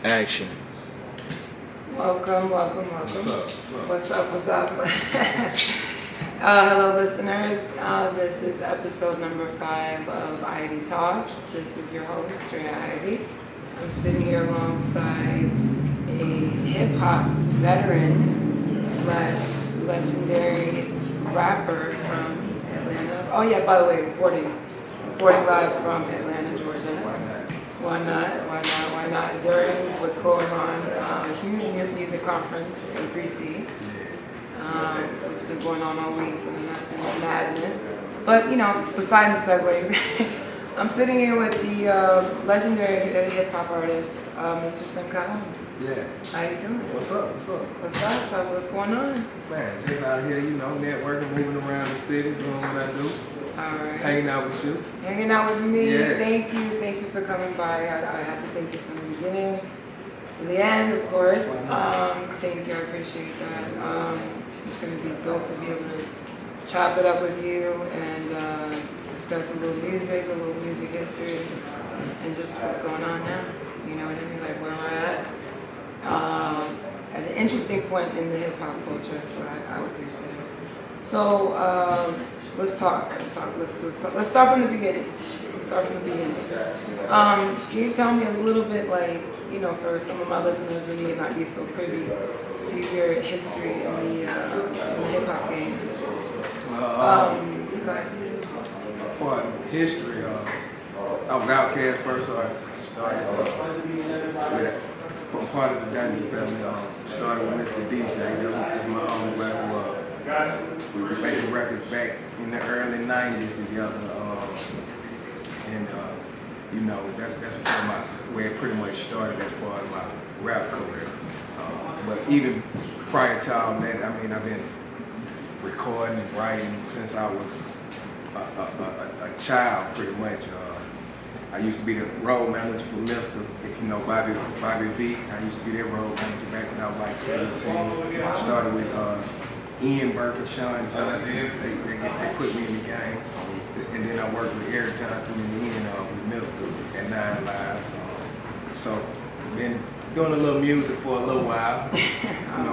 Action. Welcome. What's up? Hello, listeners. This is episode number 5 of Ivy Talks. This is your host, Draya Ivy. I'm sitting here alongside a hip-hop veteran / legendary rapper from Atlanta. Oh yeah, by the way, reporting live from Atlanta, Georgia. Why not? During what's going on, a huge music conference in 3C. It's been going on all week, so then that's been madness. But, besides the segues, I'm sitting here with the legendary hip-hop artist, Mr. Slimm Calhoun. Yeah. How you doing? What's up? What's going on? Man, just out here, networking, moving around the city, doing what I do. All right. Hanging out with you. Hanging out with me. Yeah. Thank you for coming by. I have to thank you from the beginning to the end, of course. Thank you, I appreciate that. It's going to be dope to be able to chop it up with you and discuss a little music history, and just what's going on now. You know what I mean? Like where we're at an interesting point in the hip hop culture, what I would consider. So let's talk. Let's start from the beginning. Can you tell me a little bit, for some of my listeners who may not be so privy to your history in the hip hop game? Go ahead. For history, I was Outkast first artist. Started from part of the Dungeon family. Started with Mr. DJ. That was my own level. We were making records back in the early 90s together. That's where it pretty much started as far as my rap career. But even prior to all that, I've been recording and writing since I was a child, pretty much. I used to be the road manager for Mr. If you know Bobby V. I used to be their road manager back when I was like 17. Started with Ian Burke and Sean Johnson. They put me in the game. And then I worked with Eric Johnston in the end with Mr. at 9 Live. So been doing a little music for a little while.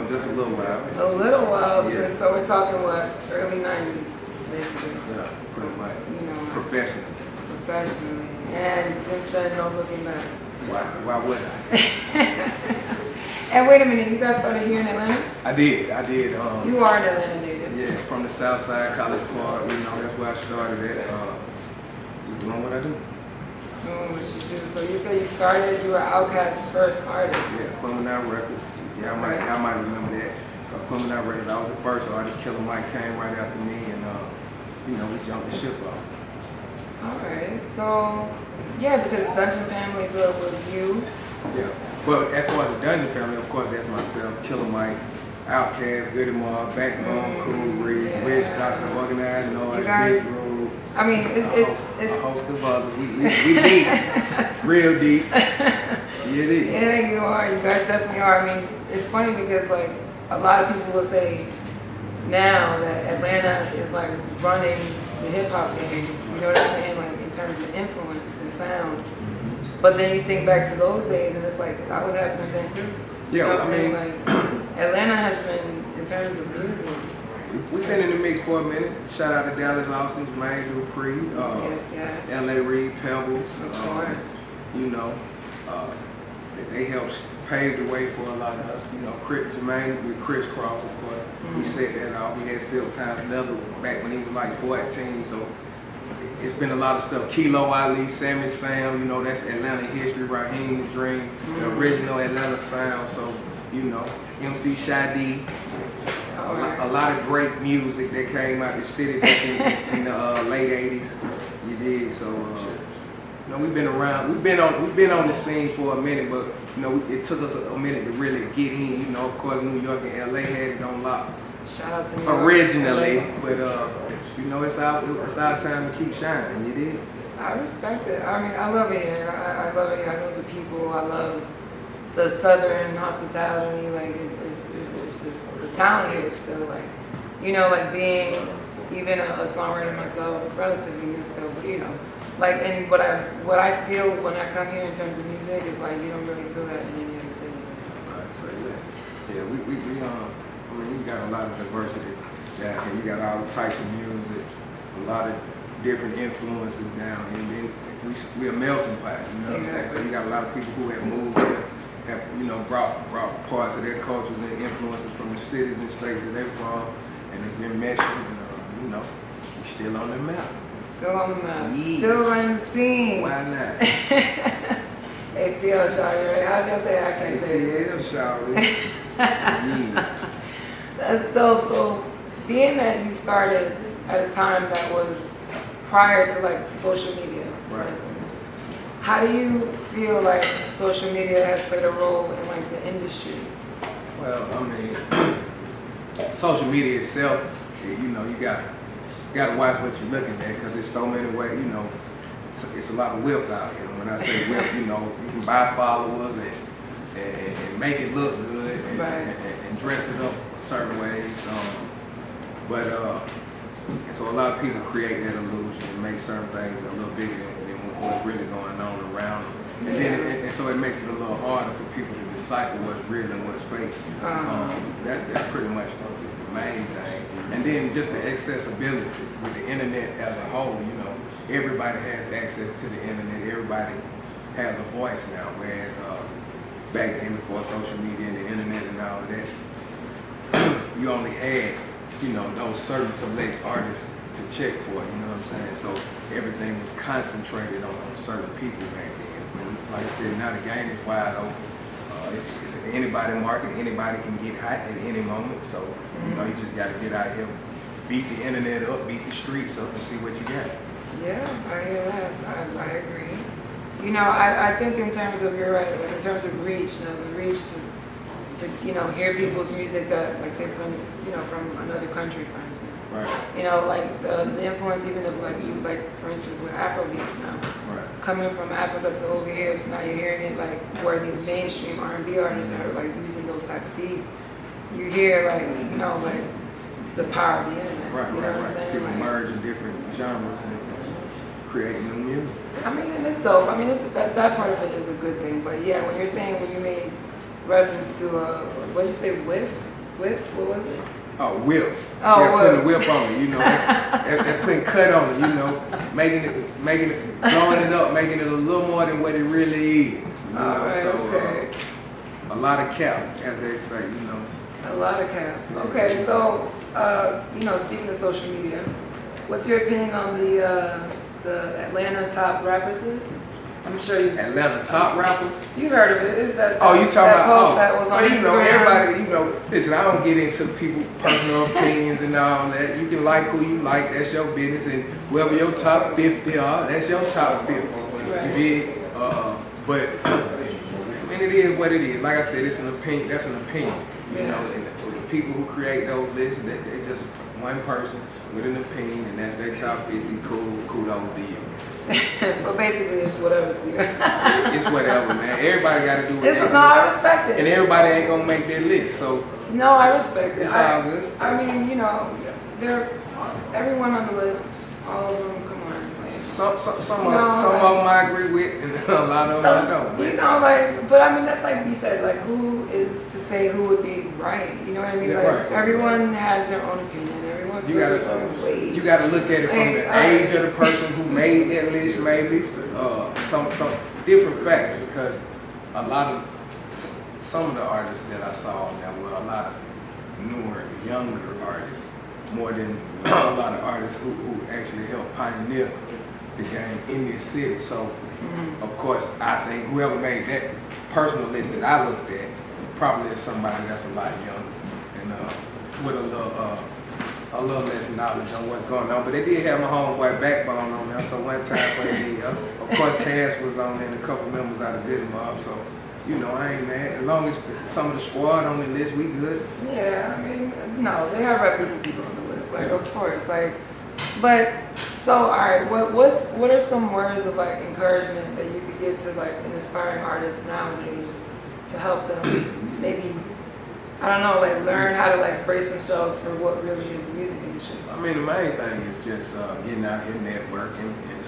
Just a little while. A little while Yeah. since, so we're talking what, early 90s, basically. Yeah, pretty much. Professionally. And since then, no looking back. Why would I? And wait a minute, you guys started here in Atlanta? I did. You are an Atlanta native. Yeah, from the South Side, College Park. That's where I started at. Just doing what I do. Doing what you do. So you said you started, you were Outkast's first artist. Yeah, Pumping Out Records. Yeah, I might remember that. Pumping Out Records, I was the first artist. Killer Mike came right after me, and we jumped the ship off. All right. So yeah, because Dungeon Family was you. Yeah. But as far as the Dungeon family, of course, that's myself, Killer Mike, Outkast, Goody Mob, Backbone, Cool Breeze, Witch Doctor, Organized Noise, Big Road. It's a host of others. We deep, real deep. Yeah, it is. Yeah, you are. You guys definitely are. It's funny because a lot of people will say now that Atlanta is running the hip hop game. You know what I'm saying? In terms of influence and sound. But then you think back to those days, and it's that was happening then too. Yeah, you know what I'm saying? Atlanta has been, in terms of music. We've been in the mix for a minute. Shout out to Dallas Austin, Jermaine Dupree, Yes. L.A. Reid, Pebbles. Of course. They helped pave the way for a lot of us. Jermaine with Chris Cross, of course. Mm-hmm. He set that off. He had Silk Time Leather back when he was 14. So it's been a lot of stuff. Kilo Ali, Sammy Sam, that's Atlanta history. Raheem the Dream, the original Atlanta sound. So, MC Shadi. A lot of great music that came out the city back in the late 80s. You did. So, we've been around. We've been on the scene for a minute, but it took us a minute to really get in. Of course, New York and LA had it on lock. Shout out to New York. Originally, but it's our time to keep shining. You did. I respect it. I love it here. I love it here. I love the people. I love the Southern hospitality. It's just the talent here is still being even a songwriter myself, relatively new still, but Like, and what I feel when I come here in terms of music is like you don't really feel that in any other city. Right, so yeah, I mean, we got a lot of diversity down here. You got all types of music, a lot of different influences down here. And then we're a melting pot, you know what I'm saying? So you got a lot of people who have moved here, have, you know, brought parts of their cultures and influences from the cities and states that they're from, and it's been meshed, and, you know, we're still on the map. Still on the map. Yeah. Still running the scene. Why not? ATL Shawty, right? How do y'all say it? I can't say it. ATL Shawty. Yeah. That's dope. So, being that you started at a time that was prior to like social media, for Right. instance, how do you feel like social media has played a role in like the industry? Well, I mean, social media itself, you know, you got to watch what you're looking at because there's so many ways, you know, it's a lot of whip out here. When I say whip, you know, you can buy followers and make it look good and, Right. and dress it up certain ways. And so a lot of people create that illusion and make certain things a little bigger than what's really going on around them. And then and so it makes it a little harder for people to decipher what's real and what's fake. That's pretty much the main thing. And then just the accessibility with the internet as a whole, you know, everybody has access to the internet. Everybody has a voice now, whereas back then before social media and the internet and all of that, you only had, you know, those certain select artists to check for, you know what I'm saying? So everything was concentrated on certain people back then. But like I said, now the game is wide open. It's an anybody market. Anybody can get hot at any moment. So, you know, you just got to get out here, beat the internet up, beat the streets up, and see what you got. Yeah, I hear that. I agree. You know, I think in terms of, you're right, like in terms of reach, you know, the reach to you know, hear people's music that, like, say, from, you know, from another country, for instance. Right. You know, like the influence even of like you, like for instance with Afrobeats now, Right. coming from Africa to over here, so now you're hearing it like where these mainstream R&B artists are like using those type of beats. You hear like, you know, like the power of the internet. Right, you know what I'm right. saying? People Like, merge in different genres and create new music. I mean, and it's dope. I mean, that part of it is a good thing. But yeah, when you're saying, when you made reference to what did you say, whiff? What was it? Oh, whip. Oh, yeah, putting whip. the whip on it, you know. That putting cut on it, you know. Making it, blowing it up, making it a little more than what it really is. You know? Alright, So, okay. a lot of cap, as they say, you know. A lot of cap. Okay, so you know, speaking of social media, what's your opinion on the Atlanta top rappers list? I'm sure you. Atlanta top rapper. You heard of it? That Oh, you talking that about? post that was on you know, Instagram? everybody. You know, listen. I don't get into people's personal opinions and all that. You can like who you like. That's your business. And whoever your top 50 are, that's your top 50. Right. You dig? But I mean, it is what it is. Like I said, it's an opinion. That's an opinion. You Yeah. know, and the people who create those lists, they're just one person with an opinion, and that's their top 50. Cool. Kudos to you. So basically, it's whatever to you. It's whatever, man. Everybody got to do what It's, they no, do. I respect it. And everybody ain't gonna make their list, so No, I respect it. it's all good. I mean, you know, everyone on the list, all of them. Come on. Like, Some No, of them I agree with, and a lot of them I don't. you know, like, but I mean, that's like you said, like, who is to say who would be right? You know what I mean? Yeah, Like, right. everyone has their own opinion. Everyone You feels gotta- a certain way. You got to look at it from Hey, the age of the person who made that list, maybe some different factors. Because some of the artists that I saw on there were a lot of newer, younger artists, more than a lot of artists who actually helped pioneer the game in this city. So, of course, I think whoever made that personal list that I looked at probably is somebody that's a lot younger and with a little less knowledge on what's going on. But they did have my homeboy Backbone on there, so one time for the of course, Cass was on there and a couple members out of Vision Mob. So, you know, I ain't mad. As long as some of the squad on the list, we good. Yeah, I mean, no, they have reputable people on the list, like, of course, like, but, so, all right, what are some words of, like, encouragement that you could give to, like, an aspiring artist nowadays to help them maybe, I don't know, like, learn how to, like, brace themselves for what really is the music industry? I mean, the main thing is just getting out here networking and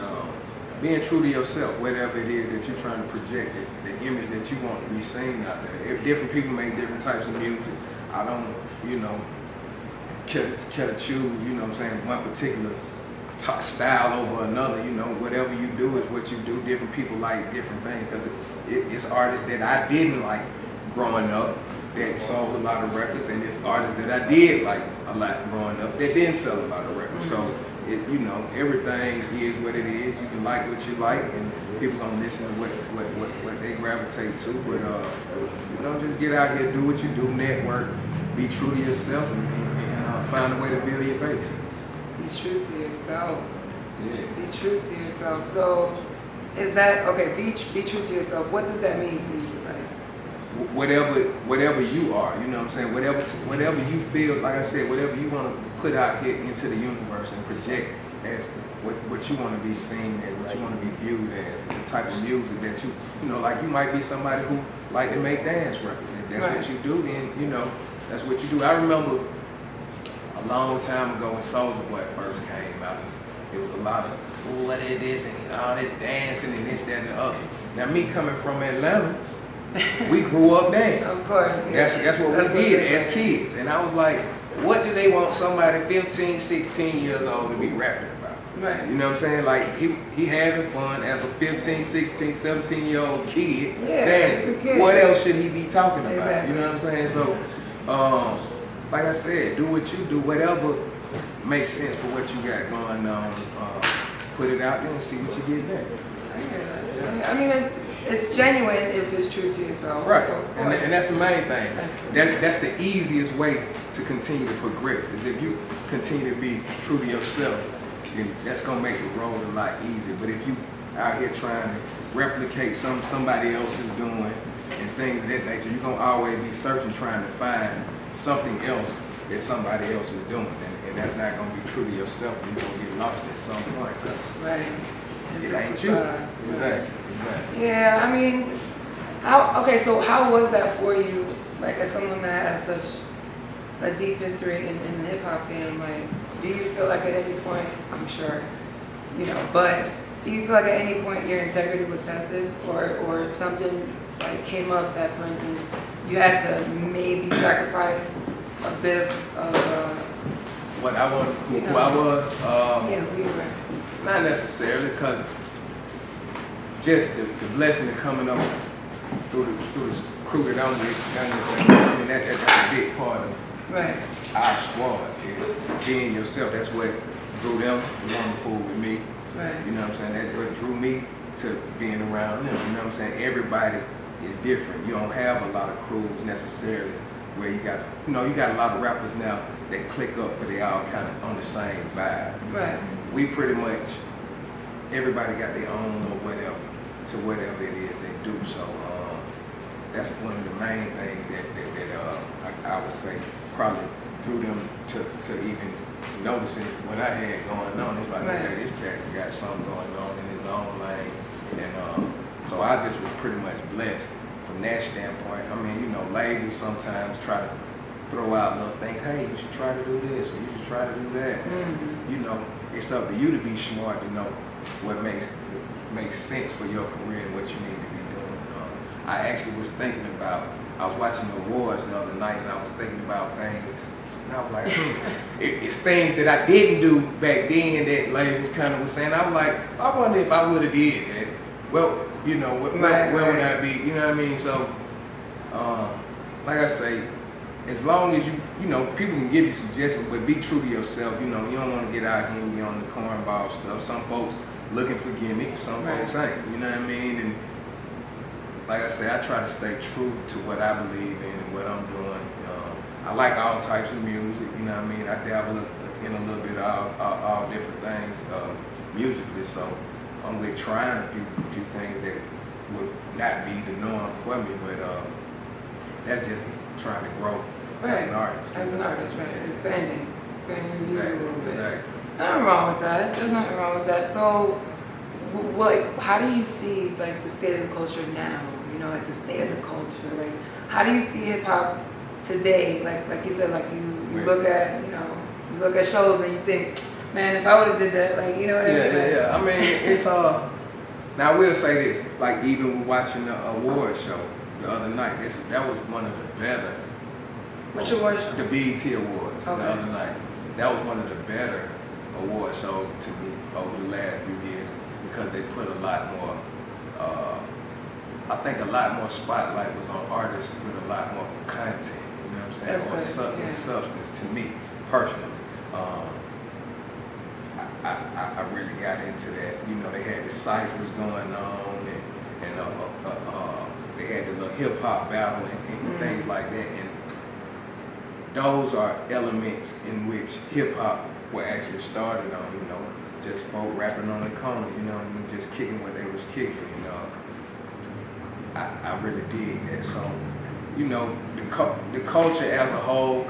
being true to yourself, whatever it is that you're trying to project, the image that you want to be seen out there. If different people make different types of music, I don't, care to choose, what I'm saying, one particular style over another. Whatever you do is what you do. Different people like different things, because it's artists that I didn't like growing up that sold a lot of records, and it's artists that I did like a lot growing up that didn't sell a lot of records. So everything is what it is. You can like what you like, and people gonna listen to what they gravitate to. But just get out here, do what you do, network, be true to yourself, and find a way to build your base. Be true to yourself. Yeah. Be true to yourself. So, is that okay? Be true to yourself. What does that mean to you? Whatever you are, you know what I'm saying? Whatever you feel, like I said, whatever you want to put out here into the universe and project as what you want to be seen as, what you want to be viewed as, the type of music that like you might be somebody who like to make dance records. If that's what you do, then, that's what you do. I remember a long time ago when Soulja Boy first came out, there was a lot of, what it is, and all this dancing and this, that, and the other. Now, me coming from Atlanta, we grew up dancing. Of course. Yeah. That's what we did as kids. And I was like, what do they want somebody 15, 16 years old to be rapping about? Right. You know what I'm saying? Like, he having fun as a 15, 16, 17-year-old kid dancing. Kid. What else should he be talking about? Exactly. You know what I'm saying? So, like I said, do what you do, whatever makes sense for what you got going on. Put it out there and see what you get back. I hear that. I mean, it's genuine if it's true to yourself. Right, So and that's the main thing. That's the easiest way to continue to progress, is if you continue to be true to yourself, then that's gonna make the road a lot easier. But if you out here trying to replicate somebody else is doing and things of that nature, you're gonna always be searching, trying to find something else that somebody else is doing, and that's not gonna be true to yourself. You're gonna get lost at some point. Right. It ain't you. Exactly. Yeah, I mean, so how was that for you, like as someone that has such a deep history in the hip hop game? Like, do you feel like at any point, I'm sure, but do you feel like at any point your integrity was tested, or something like came up that, for instance, you had to maybe sacrifice a bit of what I want, who I was? who you were. Not necessarily, because just the blessing of coming up through the crew that I'm with, I mean, that's a big part of our squad, is being yourself. That's what drew them to want to fool with me. Right. You know what I'm saying? That's what drew me to being around them. You know what I'm saying? Everybody is different. You don't have a lot of crews necessarily where you got a lot of rappers now that click up, but they all kind of on the same vibe. Right. We pretty much, everybody got their own or whatever to whatever it is they do. So that's one of the main things that I would say probably drew them to even noticing what I had going on. It's like, okay, this cat got something going on in his own lane. And so I just was pretty much blessed from that standpoint. I mean, labels sometimes try to throw out little things. Hey, you should try to do this, or you should try to do that. Mm-hmm. It's up to you to be smart to know what makes sense for your career and what you need to be doing. I actually was thinking about, I was watching the awards the other night, and I was thinking about things, and I was like, it's things that I didn't do back then that labels kind of was saying. I was like, I wonder if I would have did that. Well, where would I be? You know what I mean? So, like I say, as long as people can give you suggestions, but be true to yourself. You don't want to get out here and be on the cornball stuff. Some folks looking for gimmicks, some folks ain't. You know what I mean? And like I say, I try to stay true to what I believe in and what I'm doing. I like all types of music. You know what I mean? I dabble in a little bit of all different things musically. So I'm with trying a few things that would not be the norm for me, but that's just trying to grow as an artist. As an artist, right? Expanding your music a little bit. Exactly. Nothing wrong with that. There's nothing wrong with that. So, how do you see like the state of the culture now? Like the state of the culture. Like, how do you see hip hop today? Like you said, like you look at you look at shows and you think, man, if I would have did that, like what I mean? Yeah. I mean, Now I will say this, like even watching the award show the other night, that was one of the better. Which award show? The BET Awards Okay. the other night. That was one of the better award shows to me over the last few years because they put a lot more. I think a lot more spotlight was on artists with a lot more content. You know what I'm saying? That's Or good, yeah. substance to me personally. I really got into that. You know, they had the ciphers going on, and they had the little hip hop battle and things like that. And those are elements in which hip hop were actually started on. You know, just folk rapping on the corner. You know, what I mean, just kicking what they was kicking. You know, I really dig that. So, you know, the culture as a whole,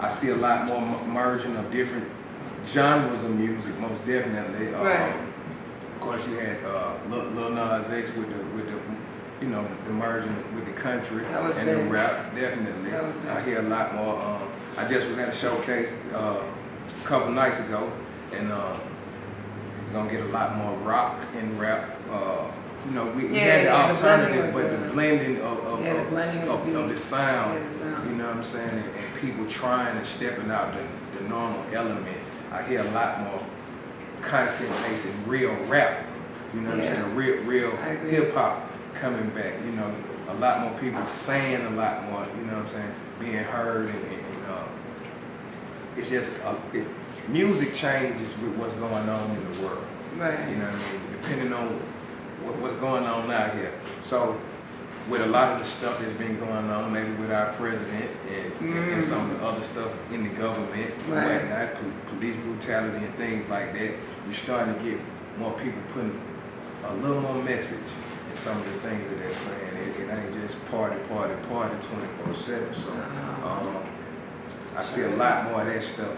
I see a lot more merging of different genres of music, most definitely. Right. Of course, you had Lil Nas X with the you know, the merging with the country and big. the rap, definitely. That was big. I hear a lot more. I just was at a showcase a couple nights ago, and you're gonna get a lot more rock and rap. You know, we had the alternative, but the blending of the sound, Yeah, the sound. you know what I'm saying, and people trying and stepping out the normal element. I hear a lot more content based in real rap, you know what I'm saying, real I agree. hip hop coming back, you know, a lot more people saying a lot more, you know what I'm saying, being heard, and it's just, music changes with what's going on in the world. Right. You know what I mean? Depending on what's going on out here. So with a lot of the stuff that's been going on, maybe with our president and some of the other stuff in the government, Right. whatnot, police brutality and things like that, you're starting to get more people putting a little more message in some of the things that they're saying. It ain't just party 24/7. So I see a lot more of that stuff,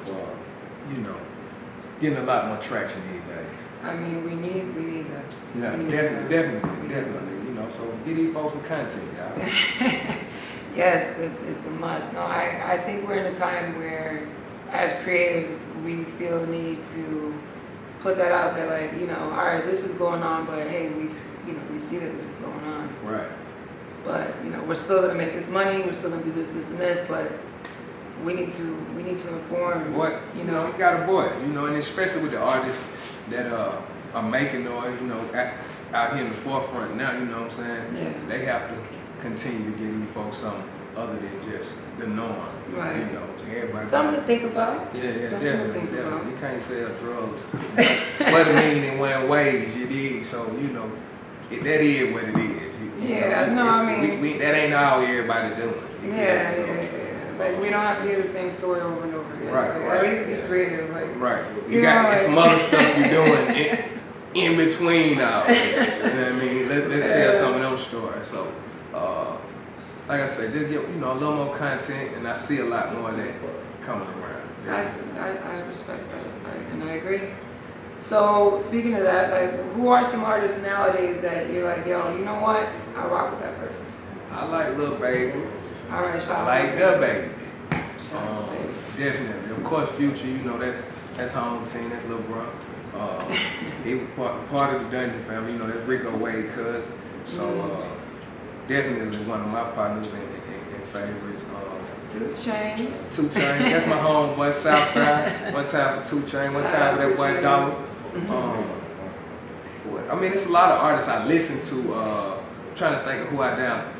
you know, getting a lot more traction these days. I mean, we need that. Yeah, We need definitely. You know, so get these folks with content, y'all. Yes, it's a must. No, I think we're in a time where, as creatives, we feel the need to put that out there. Like, you know, all right, this is going on, but hey, we see that this is going on. Right. But you know, we're still gonna make this money. We're still gonna do this, and this. But we need to inform. What you know, you got a voice. You know, and especially with the artists that are making noise. You know, out here in the forefront now. You know what I'm saying? Yeah. They have to continue to give these folks something other than just the norm. Right. You know, everybody. Something to think about. Yeah, Something to think definitely. about. You can't sell drugs. But I mean, in one ways, you dig. So you know, that is what it is. Yeah, no, I mean, that ain't all everybody doing. Yeah. Like, we don't have to hear the same story over and over again. Right. At least be creative. Like, right. You got like, some other stuff you're doing in between all this. You know what I mean? Let's tell some of those stories. So, like I said, just get a little more content, and I see a lot more of that coming around. I respect that, and I agree. So speaking of that, like, who are some artists nowadays that you're like, yo, you know what? I rock with that person. I like Lil Baby. All right, shout out. I like the Baby. Shout out, baby. Definitely. Of course, Future. You know that's home team. That's Lil Bro. He was part of the Dungeon family. You know, that's Rico Wade cousin. So definitely one of my partners and favorites. 2 Chainz. 2 Chainz. That's my homeboy, Southside. One time for 2 Chainz. One time for that White Dollar. I mean, it's a lot of artists I listen to. I'm trying to think of who I down.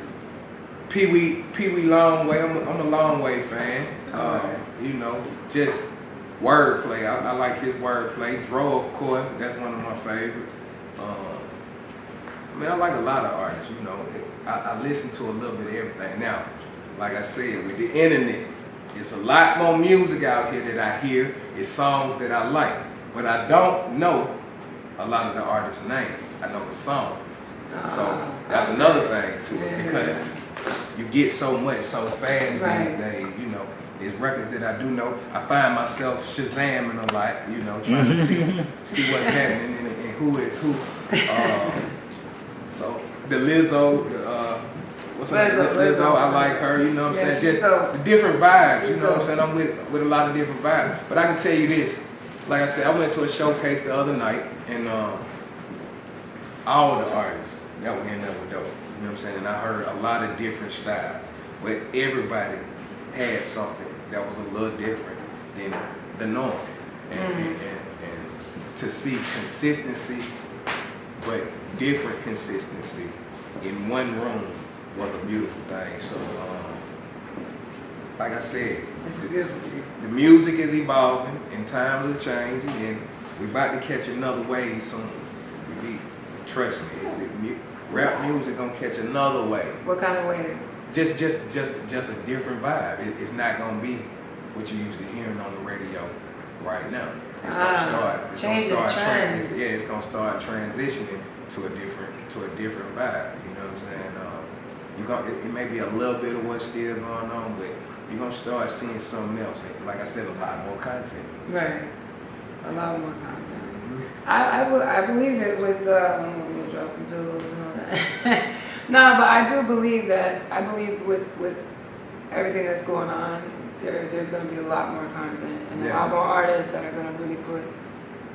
Pee Wee Longway. I'm a Longway fan. You know, just wordplay. I like his wordplay. Dro, of course, that's one of my favorites. I mean, I like a lot of artists. You know, I listen to a little bit of everything. Now, like I said, with the internet, it's a lot more music out here that I hear. It's songs that I like, but I don't know a lot of the artists' names. I know the song. So that's another thing to it, because you get so much so fast these days. You know, there's records that I do know. I find myself Shazamming a lot. You know, trying to see what's happening and who is who. So the Lizzo, Lizzo, I like her. You know what I'm saying? Just the different vibes. You know what I'm saying? I'm with a lot of different vibes. But I can tell you this. Like I said, I went to a showcase the other night, and all the artists that were in there were dope. You know what I'm saying? And I heard a lot of different styles, but everybody had something that was a little different than the norm. And to see consistency, but different consistency in one room was a beautiful thing. So, like I said, the music is evolving and times are changing, and we're about to catch another wave soon. Trust me, rap music gonna catch another wave. What kind of wave? Just a different vibe. It's not gonna be what you're used to hearing on the radio right now. It's gonna start. It's gonna start. It's gonna start transitioning to a different vibe. You know what I'm saying? It may be a little bit of what's still going on, but you're gonna start seeing something else. And like I said, a lot more content. Right. A lot more content. I believe it with dropping pillows and all that. No, but I do believe that. I believe with everything that's going on, there's going to be a lot more content and a lot more artists that are going to really put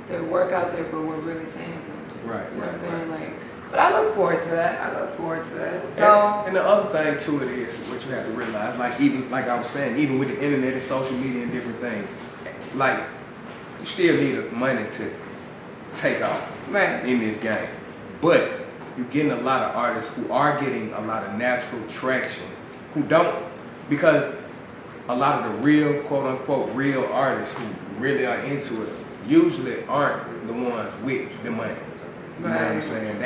their work out there, but we're really saying something. Right. You know what I'm saying? Like, but I look forward to that. So. And the other thing to it is what you have to realize, like I was saying, even with the internet and social media and different things, like you still need money to take off in this game. But you're getting a lot of artists who are getting a lot of natural traction who don't, because a lot of the real, quote unquote, real artists who really are into it usually aren't the ones with the money. You know what I'm saying?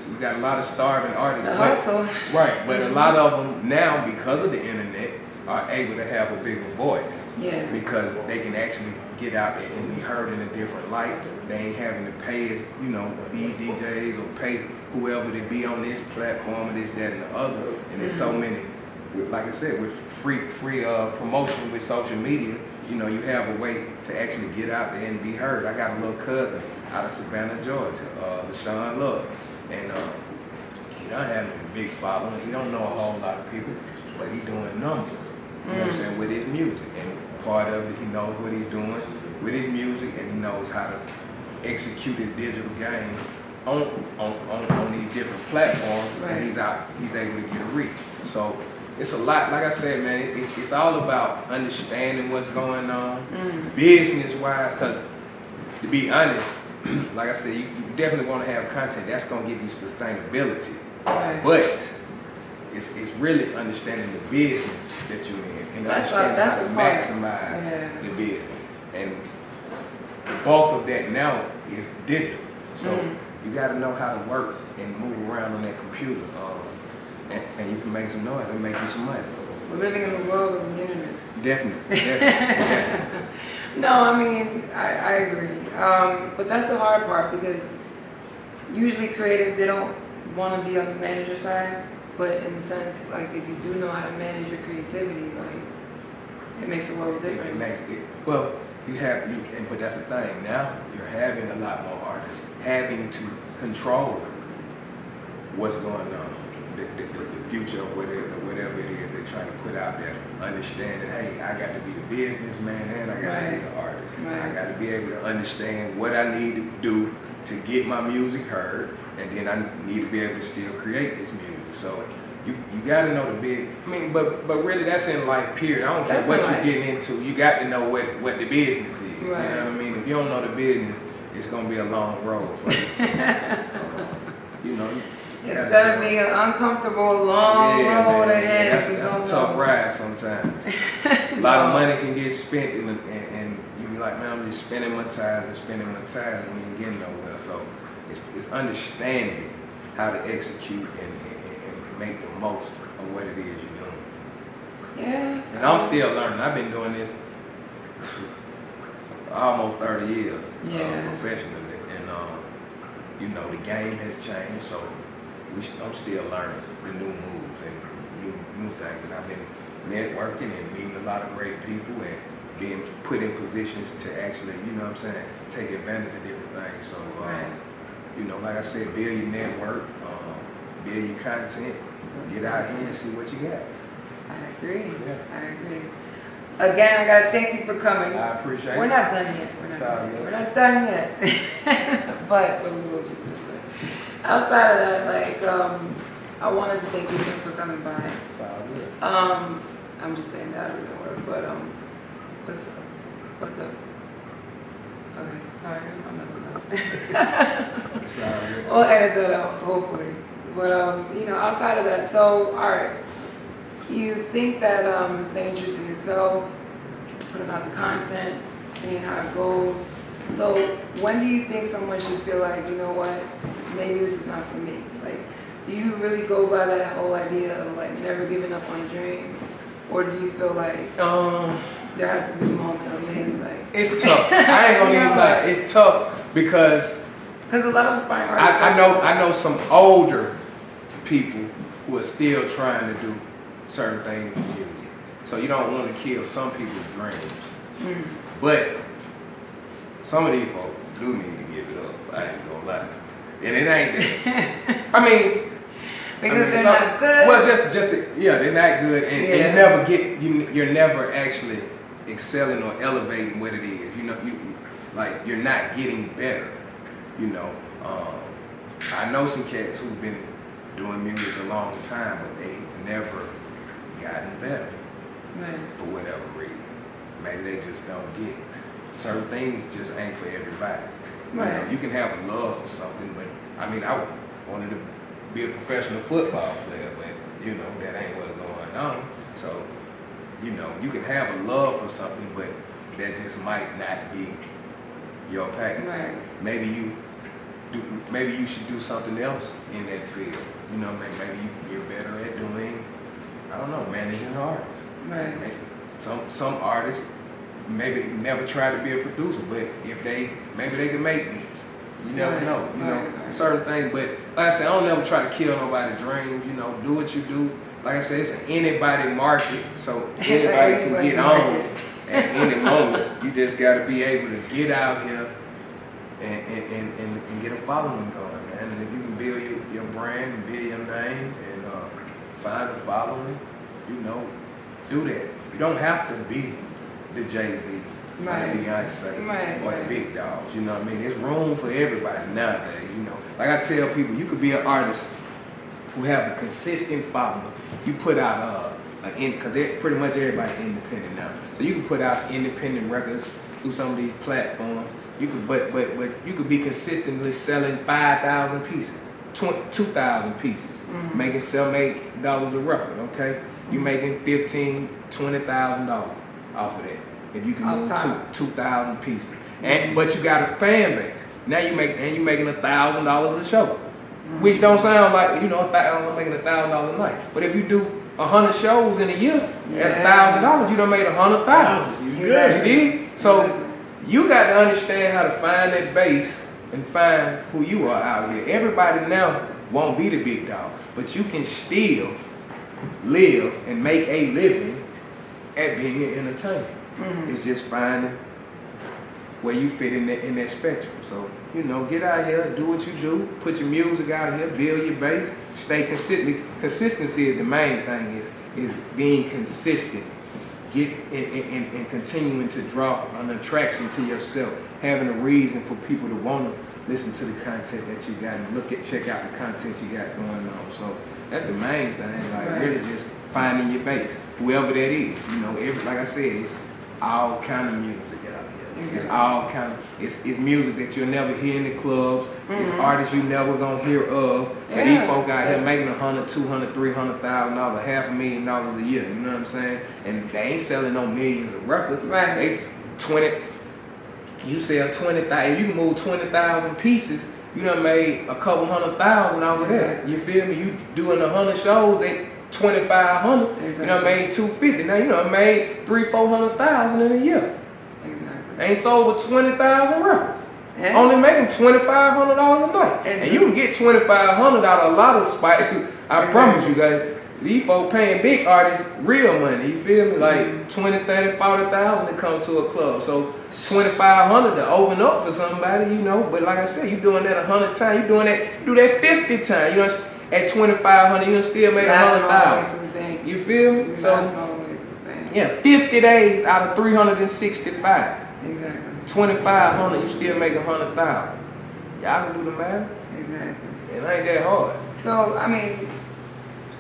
We got a lot of starving artists. The hustle. Right, but a lot of them now, because of the internet, are able to have a bigger voice. Yeah. Because they can actually get out there and be heard in a different light. They ain't having to pay, be DJs or pay whoever to be on this platform or this, that, and the other. And there's so many, like I said, with free promotion with social media, you have a way to actually get out there and be heard. I got a little cousin out of Savannah, Georgia, LaShawn Love. And he don't have a big following. He don't know a whole lot of people, but he doing numbers. You know what I'm saying, with his music. And part of it, he knows what he's doing with his music, and he knows how to execute his digital game on these different platforms, and he's able to get a reach. So it's a lot. Like I said, man, it's all about understanding what's going on, business-wise, because to be honest, like I said, you definitely want to have content that's going to give you sustainability. Right. But it's really understanding the business that you're in and understanding how to maximize the business. And the bulk of that now is digital. So you got to know how to work and move around on that computer. And you can make some noise and make you some money. We're living in the world of the internet. Definitely. No, I mean, I agree. But that's the hard part, because usually creatives, they don't want to be on the manager side. But in the sense, like, if you do know how to manage your creativity, like, it makes a world of difference. It makes it. Well, but that's the thing. Now you're having a lot more artists having to control what's going on, the future of whatever it is they're trying to put out there. Understanding, hey, I got to be the businessman and I got to be the artist. I got to be able to understand what I need to do to get my music heard, and then I need to be able to still create this music. So you got to know the big. I mean, but really that's in life, period. I don't care what you're getting into. You got to know what the business is. Right. You know what I mean? If you don't know the business, it's gonna be a long road for you. So, it's gonna be an uncomfortable long road ahead. That's a tough ride sometimes. A lot of money can get spent, and you be like, man, I'm just spending my time, and we ain't getting nowhere. So it's understanding how to execute and make the most of what it is you're doing. Yeah. And I'm still learning. I've been doing this almost 30 years professionally, and the game has changed. So I'm still learning the new moves and new things. And I've been networking and meeting a lot of great people and being put in positions to actually, take advantage of different things. So, like I said, build your network, build your content, get out here and see what you got. I agree. Yeah. I agree. Again, I gotta thank you for coming. I appreciate it. We're not done yet. We're not done yet. But we will be soon. outside of that, like, I wanted to thank you again for coming by. It's all good. I'm just saying that in the word, but what's up? Okay, sorry, I'm messing up. It's all good. We'll edit that out, hopefully. But outside of that, so all right, you think that staying true to yourself, putting out the content, seeing how it goes. So when do you think someone should feel like, you know what, maybe this is not for me? Like, do you really go by that whole idea of like never giving up on a dream, or do you feel like there has to be a moment of maybe like it's tough. I ain't gonna even lie. It's tough because a lot of aspiring artists. I know some older people who are still trying to do certain things in music. So you don't want to kill some people's dreams. But some of these folks do need to give it up. I ain't gonna lie. And it ain't that. I mean, because they're not good. Well, they're not good, and you're never actually excelling or elevating what it is. You're not getting better. I know some cats who've been doing music a long time, but they've never gotten better for whatever reason. Maybe they just don't get it. Certain things just ain't for everybody. You can have a love for something, but I mean, I wanted to be a professional football player, but that ain't what's going on. So, you can have a love for something, but that just might not be your path. Right. Maybe you should do something else in that field. Maybe you're better at doing, I don't know, managing artists. Right. Maybe some artists maybe never try to be a producer, but maybe they can make beats. You never know. Certain things. But like I said, I don't never try to kill nobody's dreams. Do what you do. Like I said, it's an anybody market, so anybody can get on at any moment. You just got to be able to get out here and get a following going, man. And if you can build your brand and build your name and find a following, do that. You don't have to be the Jay-Z or the Beyonce or the big dogs. You know what I mean? There's room for everybody nowadays. Like I tell people, you could be an artist who have a consistent following. You put out because pretty much everybody independent now. So you can put out independent records through some of these platforms. You could, but you could be consistently selling 5,000 pieces, 2,000 pieces, making $7-8 a record. Okay, you making $15,000, $20,000 off of that if you can move 2,000 pieces. But you got a fan base. Now you're making $1,000 a show, which don't sound like making $1,000 a night. But if you do 100 shows in a year at $1,000, you done made 100,000. You good? You did? So you got to understand how to find that base and find who you are out here. Everybody now won't be the big dog, but you can still live and make a living at being an entertainer. It's just finding where you fit in that spectrum. So, get out here, do what you do, put your music out here, build your base, stay consistent. Consistency is the main thing, is being consistent. And continuing to draw an attraction to yourself, having a reason for people to want to listen to the content that you got and check out the content you got going on. So that's the main thing, really just finding your base, whoever that is. Like I said, it's all kind of music out here. It's all kind of, it's music that you'll never hear in the clubs. It's artists you never gonna hear of. But these folk out here making $100,000, $200,000, $300,000, $500,000 a year. You know what I'm saying? And they ain't selling no millions of records. Right. You sell 20,000. You can move 20,000 pieces. You done made a couple $100,000 over there. You feel me? You doing 100 shows at 2,500. You done made 250. Now you done made $300,000-$400,000 in a year. Exactly. Ain't sold with 20,000 records. Yeah. Only making $2,500 a night. And you can get $2,500 out of a lot of spots. I promise you guys. These folks paying big artists real money, you feel me? Like 20, 30, 40,000 to come to a club. So 2,500 to open up for somebody, But like I said, you doing that 100 times. You do that 50 times. At 2,500, you still made 100,000. You feel me? So 50 days out of 365. Exactly. 2,500, you still make 100,000. Y'all can do the math. Exactly. It ain't that hard. So, I mean,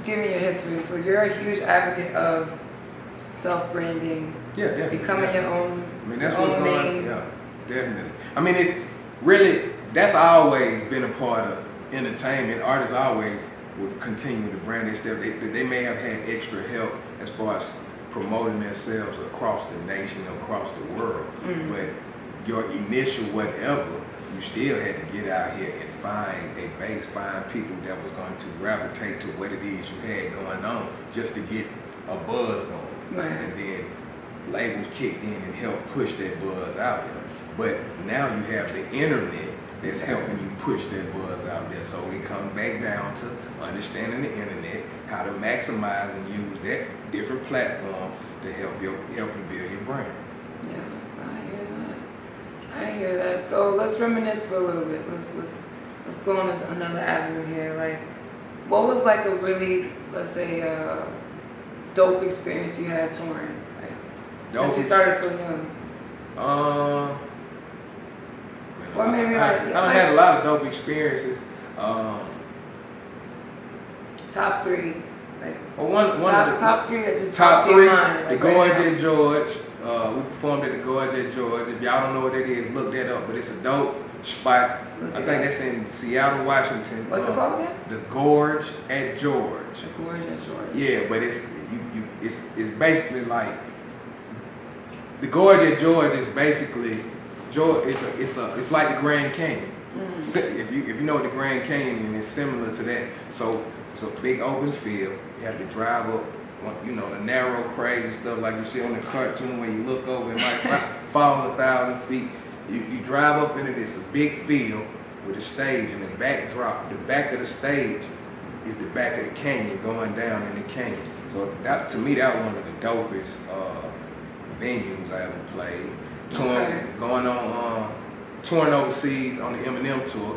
given your history, so you're a huge advocate of self-branding, Yeah, definitely. becoming your own. I mean, that's your what's own going name. on. Yeah, definitely. I mean, it really, that's always been a part of entertainment. Artists always would continue to brand their stuff. They may have had extra help as far as promoting themselves across the nation, across the world. Mm. But your initial whatever, you still had to get out here and find a base, find people that was going to gravitate to what it is you had going on just to get a buzz going. Right. And then labels kicked in and helped push that buzz out there. But now you have the internet that's helping you push that buzz out there. So it comes back down to understanding the internet, how to maximize and use that different platform to help you build your brand. Yeah, I hear that. So let's reminisce for a little bit. Let's go on another avenue here. Like, what was like a really, let's say, dope experience you had touring? Like, since you started so young. Or maybe I done had a lot of dope experiences. Top three. Like, Well, top three that just top popped in three, your mind. the Like, Gorge right now. at George. We performed at the Gorge at George. If y'all don't know what that is, look that up. But it's a dope spot. Look I it think up. that's in Seattle, Washington. What's it called again? The Gorge at George. The Gorge at George. Yeah, but it's basically like the Gorge at George is basically George. It's like the Grand Canyon. Mm. If you know what the Grand Canyon is, it's similar to that. So it's a big open field. You have to drive up, you know, the narrow, crazy stuff like you see on the cartoon when you look over and might fall 1,000 feet. You drive up into this big field with a stage, and the backdrop, the back of the stage is the back of the canyon going down in the canyon. So that, to me, that was one of the dopest venues I ever played. Touring overseas on the Eminem tour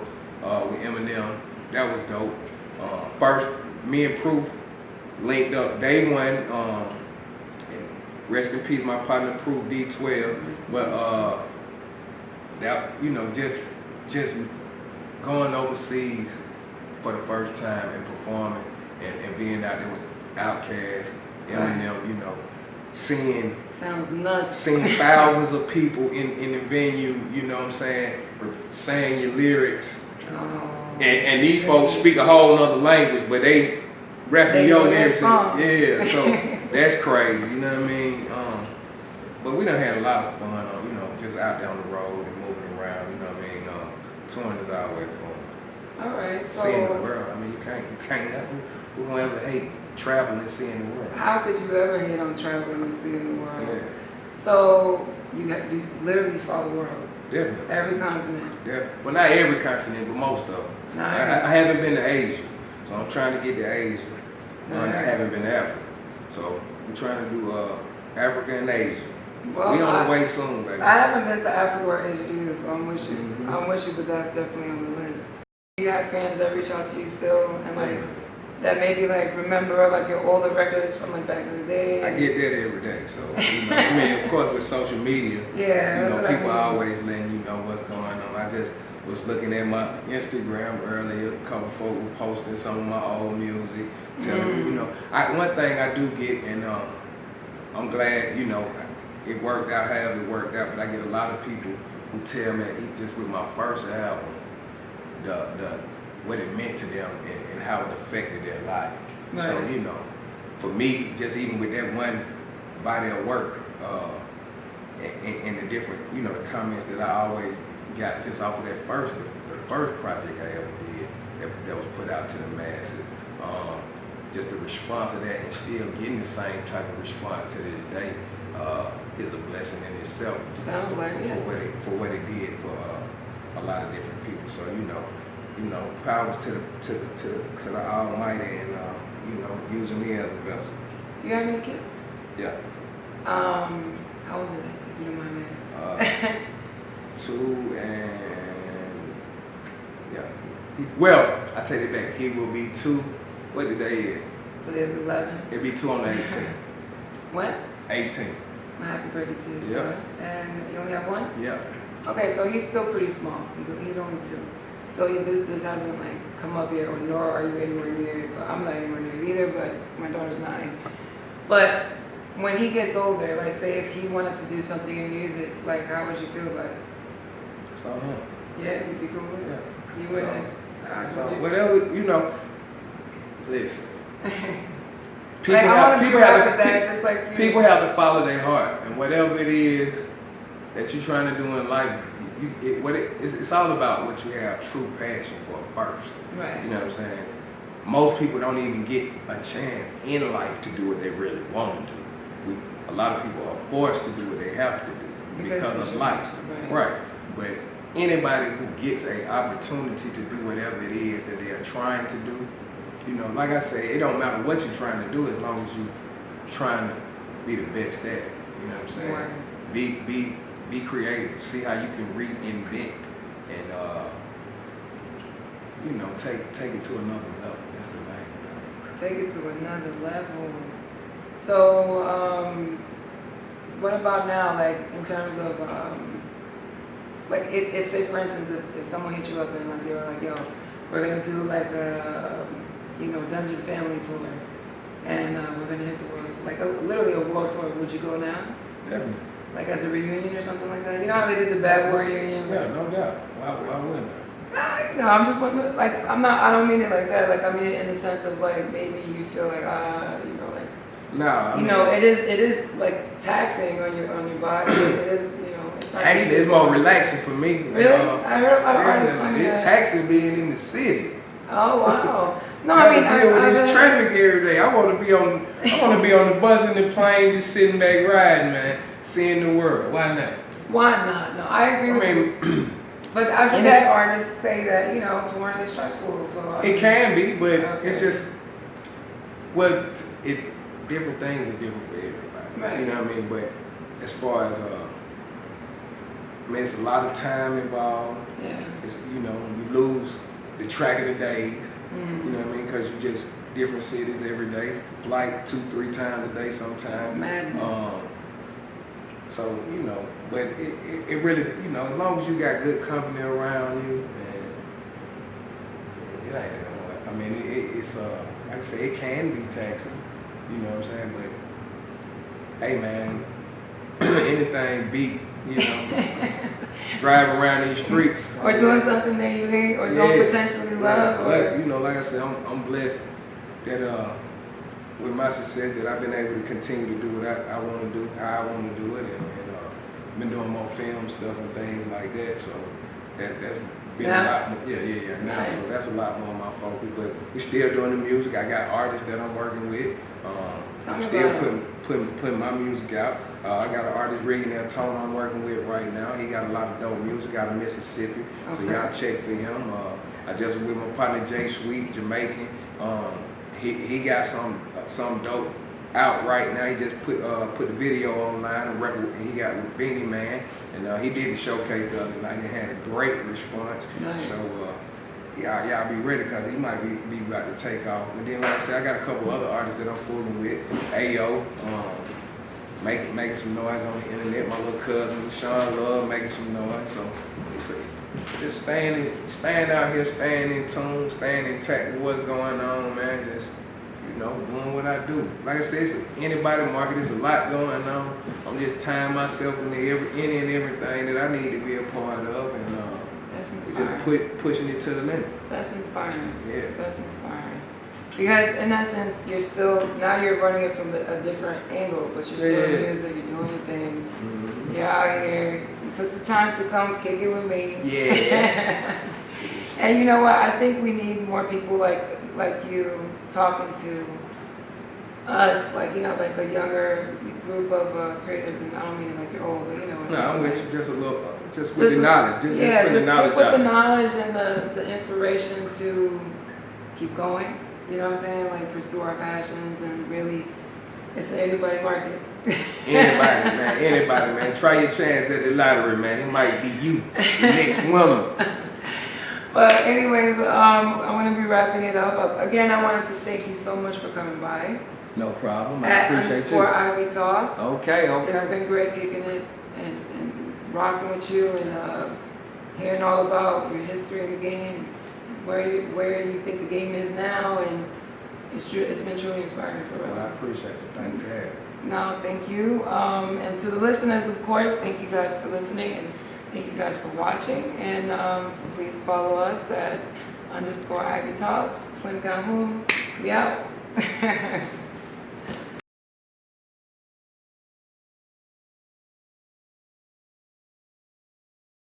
with Eminem. That was dope. First, me and Proof linked up day one. And rest in peace, my partner Proof D12. But that, you know, just going overseas for the first time and performing and being out there with Outkast, Eminem, you know, Sounds nuts. seeing thousands of people in the venue, you know what I'm saying, saying your lyrics. Oh, And these folks speak a whole nother language, but they rapping your know your lyrics. song. Yeah, so that's crazy, you know what I mean? But we done had a lot of fun, you know, just out down the road and moving around, you know what I mean? Touring is always fun. all right. So Seeing the world, I mean, you can't who gonna ever hate traveling and seeing the world? how could you ever hate on traveling and seeing the world? Yeah, So you literally saw the world, definitely. every continent. Yeah. Well, not every continent, but most of them. Nice. I haven't been to Asia, so I'm trying to get to Asia. I Nice. haven't been to Africa, so I'm trying to do Africa and Asia. Well, We on the way soon, baby. I haven't been to Africa or Asia either, so I'm with you. Mhm. I'm with you, but that's definitely on the list. You have fans that reach out to you still, and like that maybe like remember like your older records from like back in the day. I get that every day, so you know, I mean, of course, with social media, Yeah, you that's know, what I people mean. always letting you know what's going on. I just was looking at my Instagram earlier. A couple folks were posting some of my old music, telling me, you know, one thing I do get, and I'm glad, you know, it worked out however it worked out. But I get a lot of people who tell me just with my first album, the what it meant to them and how it affected their life. Right. So, you know, for me, just even with that one body of work, and the different, you know, the comments that I always got just off of the first project I ever did that was put out to the masses, just the response of that and still getting the same type of response to this day is a blessing in itself. Sounds like it. For what it did for a lot of different people. So you know, powers to the Almighty, and you know, using me as a vessel. Do you have any kids? Yeah. How old are they, if you don't mind me asking? 2 and well, I take it back. He will be 2. What the day is? So there's 11. It'll be 2 on the 18th. What? 18. My happy birthday to you, Yeah. sir. And you only have one? Yeah. Okay, so he's still pretty small. He's only 2. So this hasn't like come up yet, or nor are you anywhere near it. But I'm not anywhere near it either. But my daughter's 9. But when he gets older, like say if he wanted to do something in music, like how would you feel about it? It's on him. Yeah, you'd be cool with it. Yeah. You wouldn't. So whatever, you know. Listen. Like, people have to follow their heart, and whatever it is that you're trying to do in life, it's all about what you have true passion for first. Right. You know what I'm saying? Most people don't even get a chance in life to do what they really want to do. A lot of people are forced to do what they have to do because of life. Right. But anybody who gets an opportunity to do whatever it is that they are trying to do, you know, like I say, it don't matter what you're trying to do as long as you're trying to be the best at it. You know what I'm saying? Right. Be creative. See how you can reinvent and you know, take it to another level. That's the main thing. Take it to another level. So, what about now? Like in terms of like if say for instance if someone hit you up and like they were like, yo, we're gonna do like a Dungeon Family tour, and we're gonna hit the world tour, like literally a world tour. Would you go now? Definitely. Like as a reunion or something like that? You know how they did the Bad Boy reunion? Yeah, no doubt. Why wouldn't I? No, I'm just wondering, like, I don't mean it like that. Like, I mean it in the sense of, like, maybe you feel like, like, no, it is, like, taxing on your body. It is, it's not actually, it's more relaxing for me. Really? I heard a lot of artists tell me it's that. taxing being in the city. Oh, wow. No, I I mean, deal with this traffic every day. I want to be on the bus and the plane, just sitting back riding, man, seeing the world. Why not? Why not? No, I agree with you. But I've just had artists say that, touring is stressful. So it can be, but it's just, different things are different for everybody. Right. You know what I mean? But as far as, it's a lot of time involved. Yeah. It's, you lose the track of the days. Mm-hmm. You know what I mean? Because you just different cities every day, flights 2-3 times a day sometimes. Madness. So, but it really, as long as you got good company around you, man, it ain't that hard. I mean, it's like I say, it can be taxing, you know what I'm saying? But, hey, man, anything beat, driving around these streets. Or doing something that you hate or don't potentially love. But, like I said, I'm blessed that, with my success, that I've been able to continue to do what I want to do, how I want to do it, and been doing more film stuff and things like that. So that's been a lot more. Yeah. Now, nice. So that's a lot more of my focus. But we're still doing the music. I got artists that I'm working with. I'm still putting my music out. I got an artist rigging that Tone I'm working with right now. He got a lot of dope music out of Mississippi. Okay. So y'all check for him. I just with my partner Jay Sweet, Jamaican. He got some dope out right now. He just put the video online and he got with Beanie Man, and he did the showcase the other night and had a great response. Nice. So y'all be ready because he might be about to take off. And then like I said, I got a couple other artists that I'm fooling with. Ayo, making some noise on the internet. My little cousin Sean Love making some noise. So it's just staying out here, staying in tune, staying intact with what's going on, man. Just doing what I do. Like I said, it's anybody market. There's a lot going on. I'm just tying myself into any and everything that I need to be a part of, and that's inspiring. Just pushing it to the limit. That's inspiring. Yeah. That's inspiring. Because in that sense, you're running it from a different angle, but you're still in music. You're doing your thing. Mm-hmm. You're out here. You took the time to come kick it with me. Yeah. And you know what? I think we need more people like you talking to us, like like a younger group of creatives. And I don't mean like you're old, but No, I'm with you just a little, just with the knowledge. Just with the knowledge and the inspiration to keep going. You know what I'm saying? Like pursue our passions and really, it's an anybody market. Anybody, man. Try your chance at the lottery, man. It might be you, the next winner. But anyways, I'm going to be wrapping it up. Again, I wanted to thank you so much for coming by. No problem. I appreciate you. _Ivy Talks. Okay. It's been great kicking it and rocking with you. And hearing all about your history in the game, where you think the game is now, and it's been truly inspiring for real. Well, I appreciate it. Thank you for having me. No, thank you. And to the listeners, of course, thank you guys for listening, and thank you guys for watching. And please follow us at _Ivy Talks. Slimm Calhoun. We out.